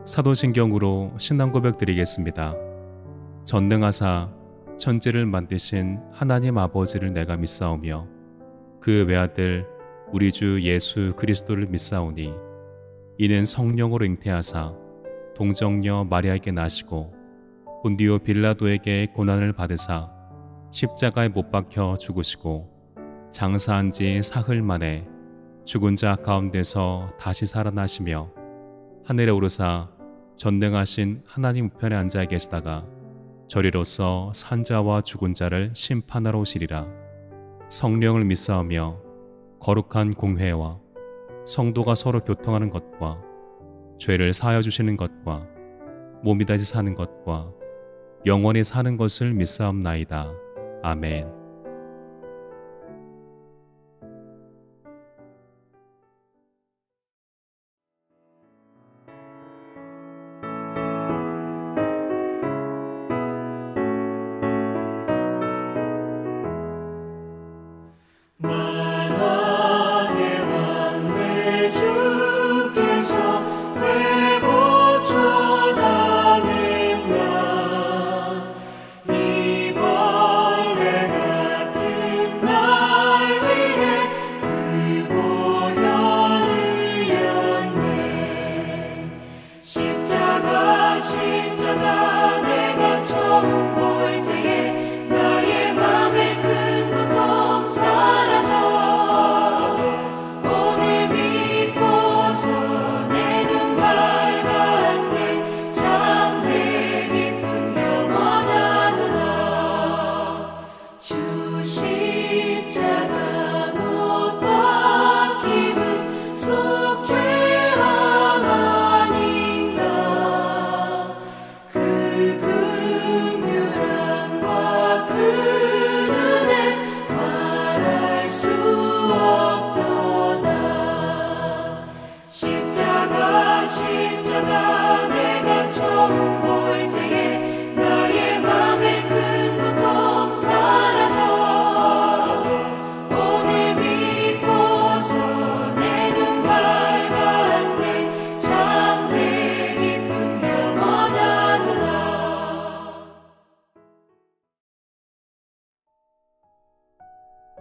사도신경으로 신앙 고백 드리겠습니다. 전능하사 천지를 만드신 하나님 아버지를 내가 믿사오며 그 외아들 우리 주 예수 그리스도를 믿사오니 이는 성령으로 잉태하사 동정녀 마리아에게 나시고 본디오 빌라도에게 고난을 받으사 십자가에 못 박혀 죽으시고 장사한 지 사흘 만에 죽은 자 가운데서 다시 살아나시며 하늘에 오르사 전능하신 하나님 우편에 앉아 계시다가 저리로서 산자와 죽은 자를 심판하러 오시리라. 성령을 믿사오며 거룩한 공회와 성도가 서로 교통하는 것과 죄를 사하여 주시는 것과 몸이 다시 사는 것과 영원히 사는 것을 믿사옵나이다. 아멘.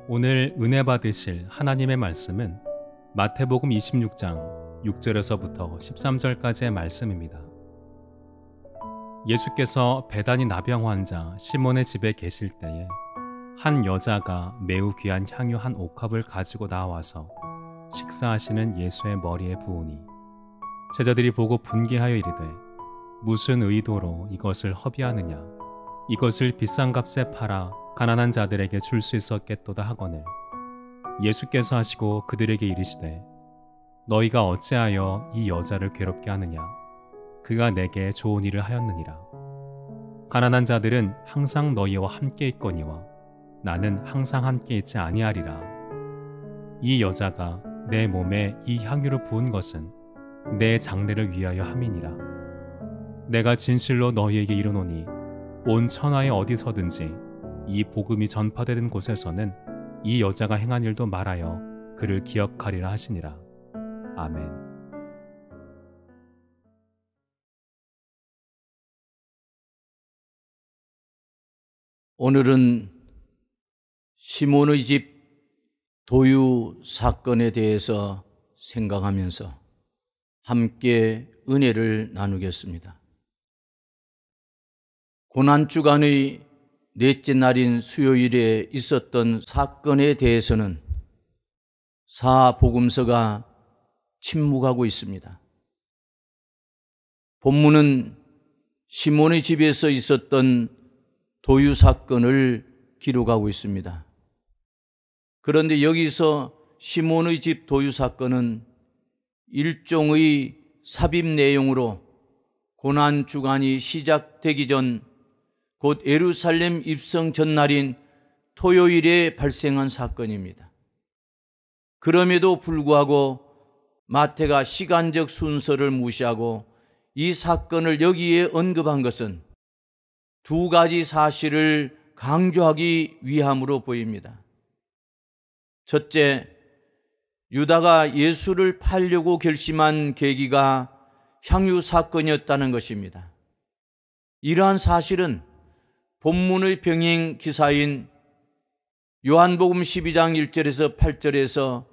오늘 은혜 받으실 하나님의 말씀은 마태복음 26장 6절에서부터 13절까지의 말씀입니다. 예수께서 베다니 나병 환자 시몬의 집에 계실 때에 한 여자가 매우 귀한 향유 한 옥합을 가지고 나와서 식사하시는 예수의 머리에 부으니 제자들이 보고 분개하여 이르되 무슨 의도로 이것을 허비하느냐, 이것을 비싼 값에 팔아 가난한 자들에게 줄 수 있었겠도다 하거늘 예수께서 하시고 그들에게 이르시되 너희가 어찌하여 이 여자를 괴롭게 하느냐, 그가 내게 좋은 일을 하였느니라. 가난한 자들은 항상 너희와 함께 있거니와 나는 항상 함께 있지 아니하리라. 이 여자가 내 몸에 이 향유를 부은 것은 내 장례를 위하여 함이니라. 내가 진실로 너희에게 이르노니 온 천하에 어디서든지 이 복음이 전파되는 곳에서는 이 여자가 행한 일도 말하여 그를 기억하리라 하시니라. 아멘. 오늘은 시몬의 집 도유 사건에 대해서 생각하면서 함께 은혜를 나누겠습니다. 고난주간의 넷째 날인 수요일에 있었던 사건에 대해서는 사복음서가 침묵하고 있습니다. 본문은 시몬의 집에서 있었던 도유 사건을 기록하고 있습니다. 그런데 여기서 시몬의 집 도유 사건은 일종의 삽입 내용으로 고난주간이 시작되기 전 곧 예루살렘 입성 전날인 토요일에 발생한 사건입니다. 그럼에도 불구하고 마태가 시간적 순서를 무시하고 이 사건을 여기에 언급한 것은 두 가지 사실을 강조하기 위함으로 보입니다. 첫째, 유다가 예수를 팔려고 결심한 계기가 향유 사건이었다는 것입니다. 이러한 사실은 본문의 병행 기사인 요한복음 12장 1절에서 8절에서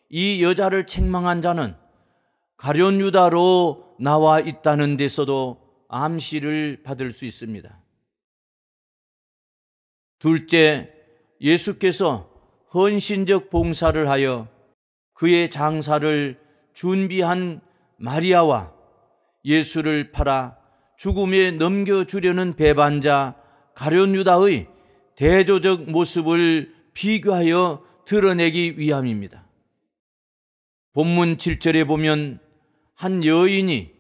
이 여자를 책망한 자는 가룟 유다로 나와 있다는 데서도 암시를 받을 수 있습니다. 둘째, 예수께서 헌신적 봉사를 하여 그의 장사를 준비한 마리아와 예수를 팔아 죽음에 넘겨주려는 배반자 가룟 유다의 대조적 모습을 비교하여 드러내기 위함입니다. 본문 7절에 보면 한 여인이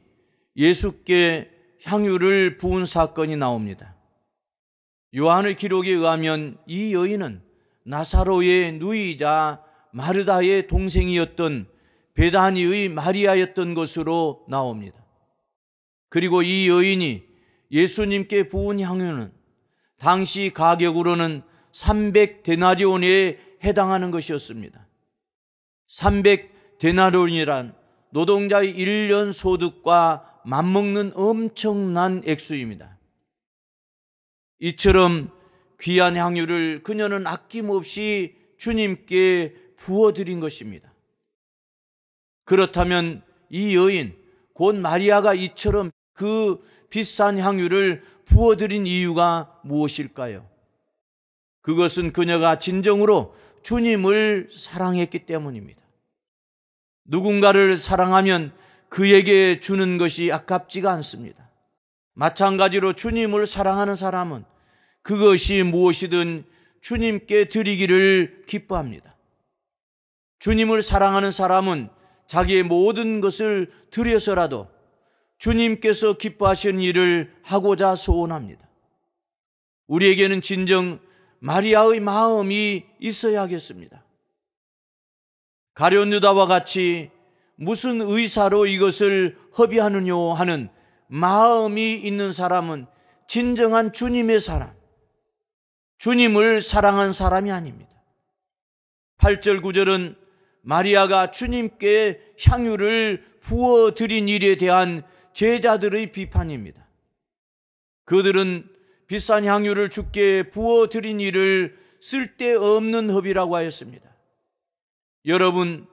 예수께 향유를 부은 사건이 나옵니다. 요한의 기록에 의하면 이 여인은 나사로의 누이자 마르다의 동생이었던 베다니의 마리아였던 것으로 나옵니다. 그리고 이 여인이 예수님께 부은 향유는 당시 가격으로는 300데나리온에 해당하는 것이었습니다. 300데나리온이란 노동자의 1년 소득과 맞먹는 엄청난 액수입니다. 이처럼 귀한 향유를 그녀는 아낌없이 주님께 부어드린 것입니다. 그렇다면 이 여인, 곧 마리아가 이처럼 그 비싼 향유를 부어드린 이유가 무엇일까요? 그것은 그녀가 진정으로 주님을 사랑했기 때문입니다. 누군가를 사랑하면 그에게 주는 것이 아깝지가 않습니다. 마찬가지로 주님을 사랑하는 사람은 그것이 무엇이든 주님께 드리기를 기뻐합니다. 주님을 사랑하는 사람은 자기의 모든 것을 드려서라도 주님께서 기뻐하시는 일을 하고자 소원합니다. 우리에게는 진정 마리아의 마음이 있어야 하겠습니다. 가룟 유다와 같이 무슨 의사로 이것을 허비하느냐 하는 마음이 있는 사람은 진정한 주님의 사람, 주님을 사랑한 사람이 아닙니다. 8절 9절은 마리아가 주님께 향유를 부어드린 일에 대한 제자들의 비판입니다. 그들은 비싼 향유를 주께 부어드린 일을 쓸데없는 허비라고 하였습니다. 여러분,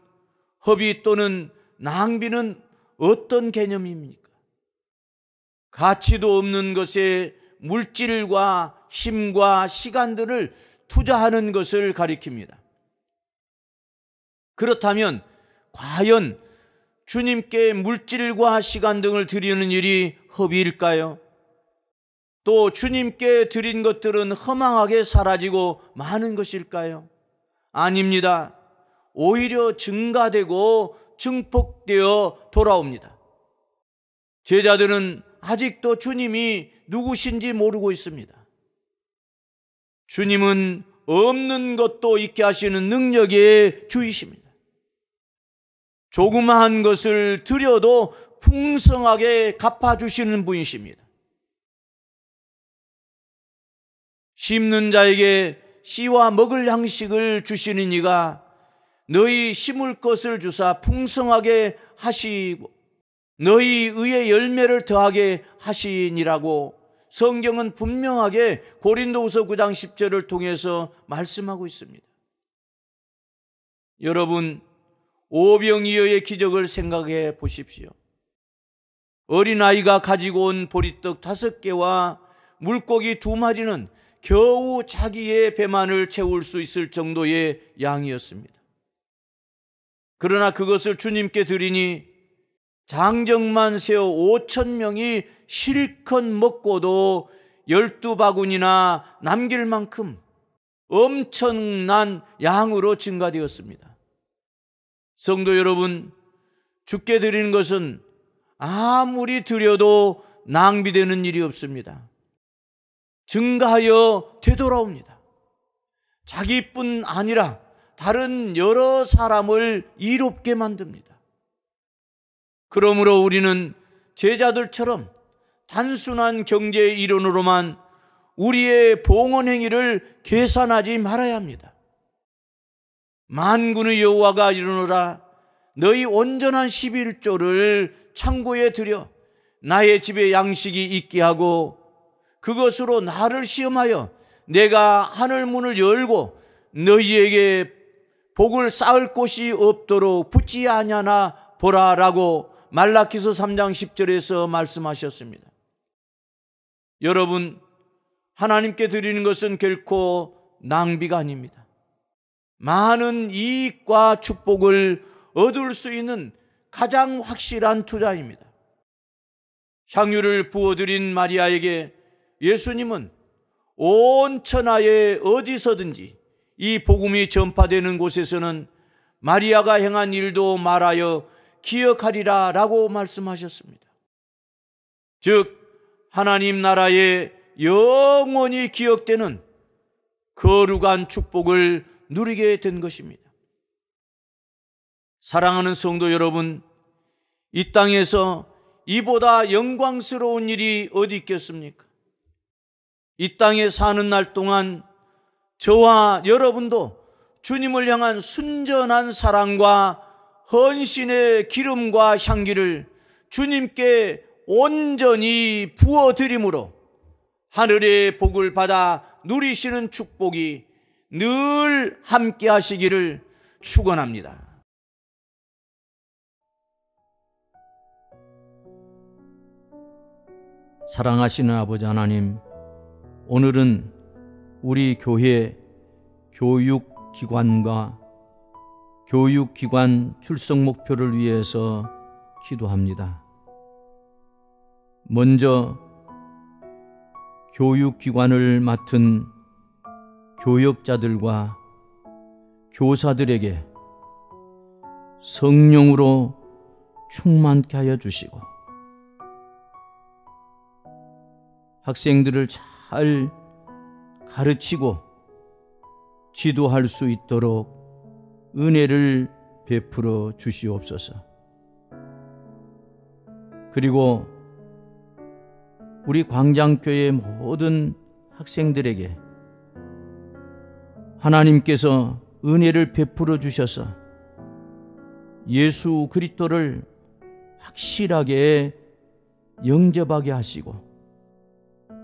허비 또는 낭비는 어떤 개념입니까? 가치도 없는 것에 물질과 힘과 시간들을 투자하는 것을 가리킵니다. 그렇다면 과연 주님께 물질과 시간 등을 드리는 일이 허비일까요? 또 주님께 드린 것들은 허망하게 사라지고 마는 것일까요? 아닙니다. 오히려 증가되고 증폭되어 돌아옵니다. 제자들은 아직도 주님이 누구신지 모르고 있습니다. 주님은 없는 것도 있게 하시는 능력의 주이십니다. 조그마한 것을 드려도 풍성하게 갚아주시는 분이십니다. 심는 자에게 씨와 먹을 양식을 주시는 이가 너희 심을 것을 주사 풍성하게 하시고 너희 의의 열매를 더하게 하시니라고 성경은 분명하게 고린도후서 9장 10절을 통해서 말씀하고 있습니다. 여러분, 오병이어의 기적을 생각해 보십시오. 어린아이가 가지고 온 보리떡 5개와 물고기 2마리는 겨우 자기의 배만을 채울 수 있을 정도의 양이었습니다. 그러나 그것을 주님께 드리니 장정만 세워 5,000명이 실컷 먹고도 12바구니나 남길 만큼 엄청난 양으로 증가되었습니다. 성도 여러분, 주께 드리는 것은 아무리 드려도 낭비되는 일이 없습니다. 증가하여 되돌아옵니다. 자기뿐 아니라 다른 여러 사람을 이롭게 만듭니다. 그러므로 우리는 제자들처럼 단순한 경제의 이론으로만 우리의 봉헌 행위를 계산하지 말아야 합니다. 만군의 여호와가 이르노라 너희 온전한 11조를 창고에 들여 나의 집에 양식이 있게 하고 그것으로 나를 시험하여 내가 하늘 문을 열고 너희에게 복을 쌓을 곳이 없도록 붙지 아니하나 보라라고 말라기서 3장 10절에서 말씀하셨습니다. 여러분, 하나님께 드리는 것은 결코 낭비가 아닙니다. 많은 이익과 축복을 얻을 수 있는 가장 확실한 투자입니다. 향유를 부어드린 마리아에게 예수님은 온 천하에 어디서든지 이 복음이 전파되는 곳에서는 마리아가 행한 일도 말하여 기억하리라 라고 말씀하셨습니다. 즉 하나님 나라에 영원히 기억되는 거룩한 축복을 누리게 된 것입니다. 사랑하는 성도 여러분, 이 땅에서 이보다 영광스러운 일이 어디 있겠습니까? 이 땅에 사는 날 동안 저와 여러분도 주님을 향한 순전한 사랑과 헌신의 기름과 향기를 주님께 온전히 부어드림으로 하늘의 복을 받아 누리시는 축복이 늘 함께 하시기를 축원합니다. 사랑하시는 아버지 하나님, 오늘은 우리 교회 교육기관과 교육기관 출석 목표를 위해서 기도합니다. 먼저 교육기관을 맡은 교역자들과 교사들에게 성령으로 충만케 하여 주시고 학생들을 잘 가르치고 지도할 수 있도록 은혜를 베풀어 주시옵소서. 그리고 우리 광장교회 모든 학생들에게 하나님께서 은혜를 베풀어 주셔서 예수 그리스도를 확실하게 영접하게 하시고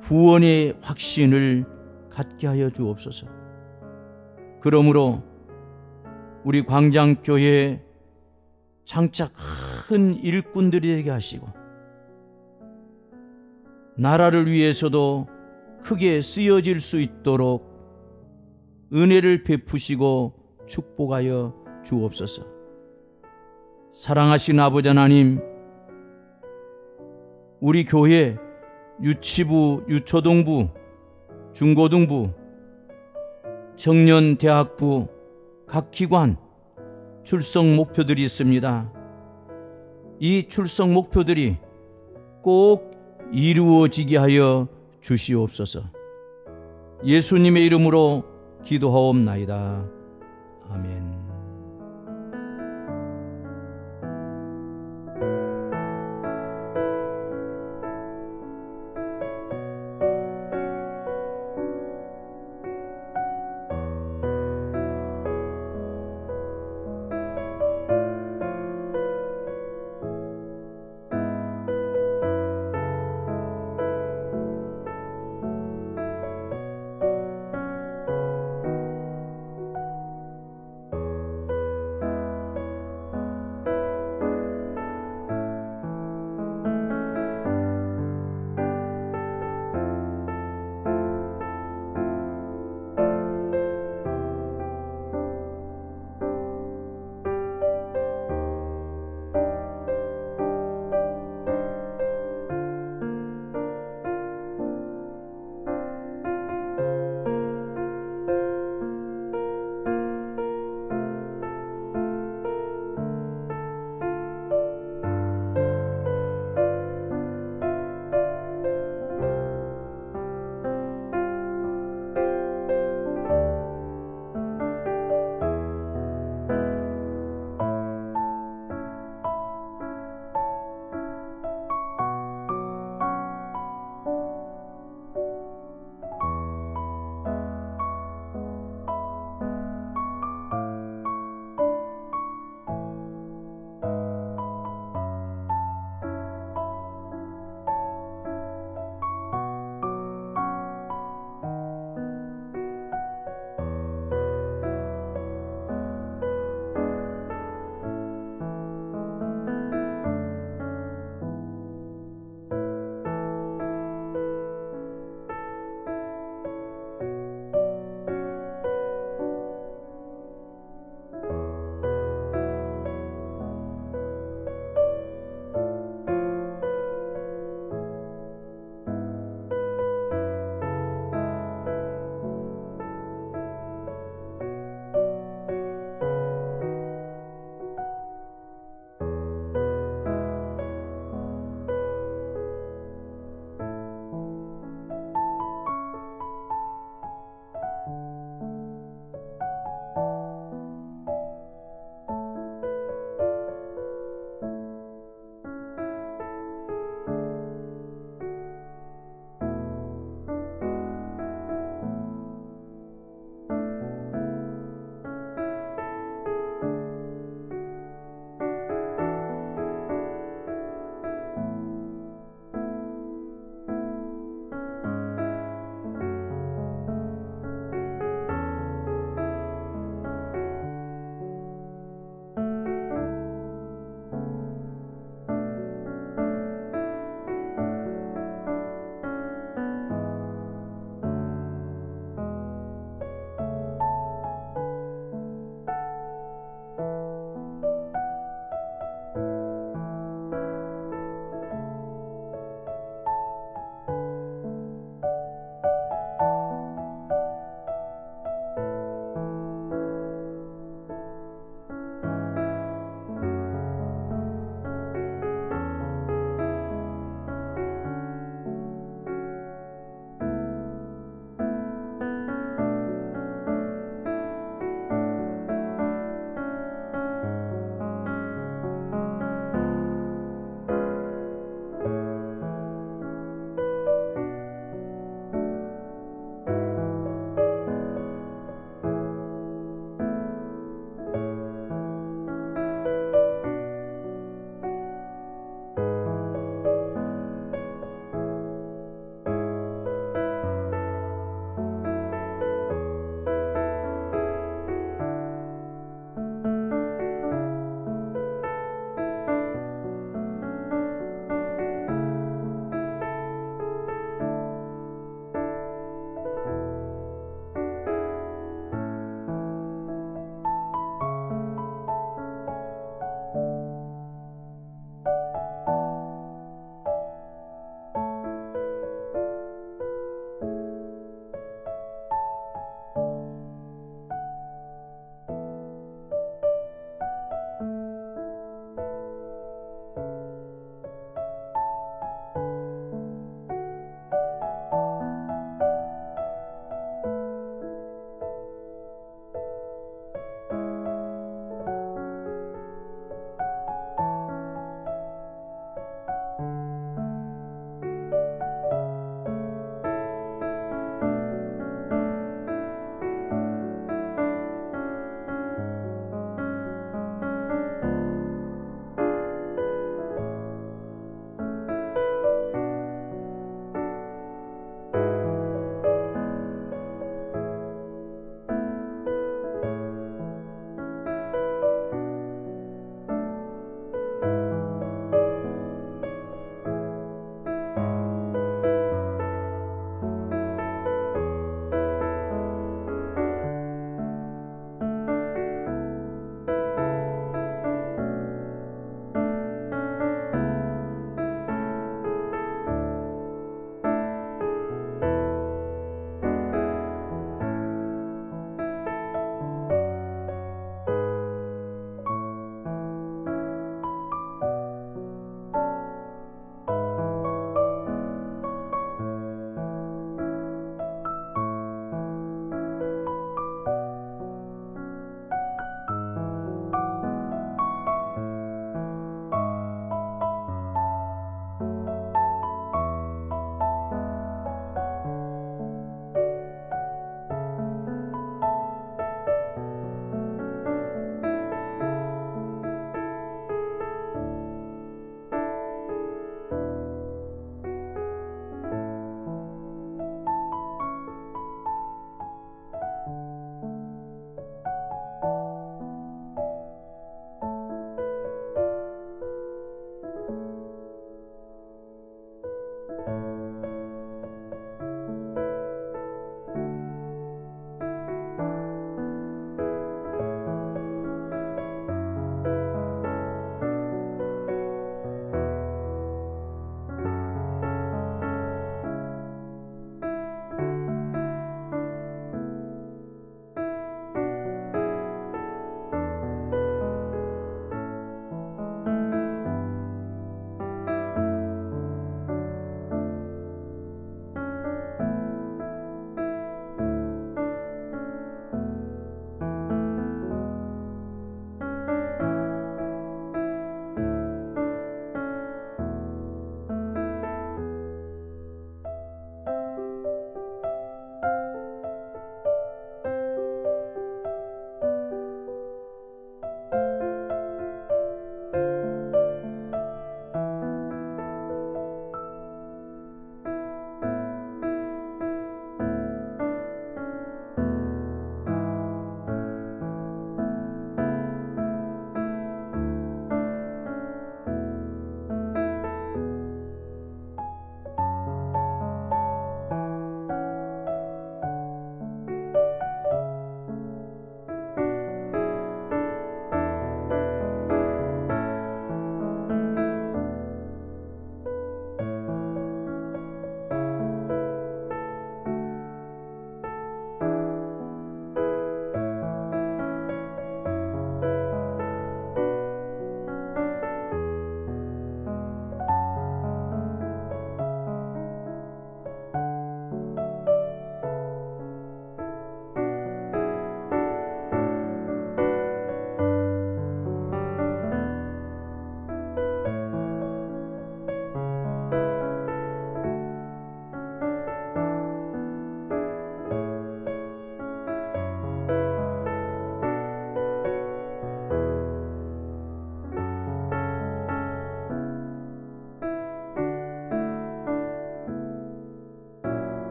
구원의 확신을 갖게 하여 주옵소서. 그러므로 우리 광장교회 장차 큰 일꾼들이 되게 하시고 나라를 위해서도 크게 쓰여질 수 있도록 은혜를 베푸시고 축복하여 주옵소서. 사랑하신 아버지 하나님, 우리 교회 유치부, 유초등부, 중고등부, 청년대학부 각 기관 출석 목표들이 있습니다. 이 출석 목표들이 꼭 이루어지게 하여 주시옵소서. 예수님의 이름으로 기도하옵나이다. 아멘.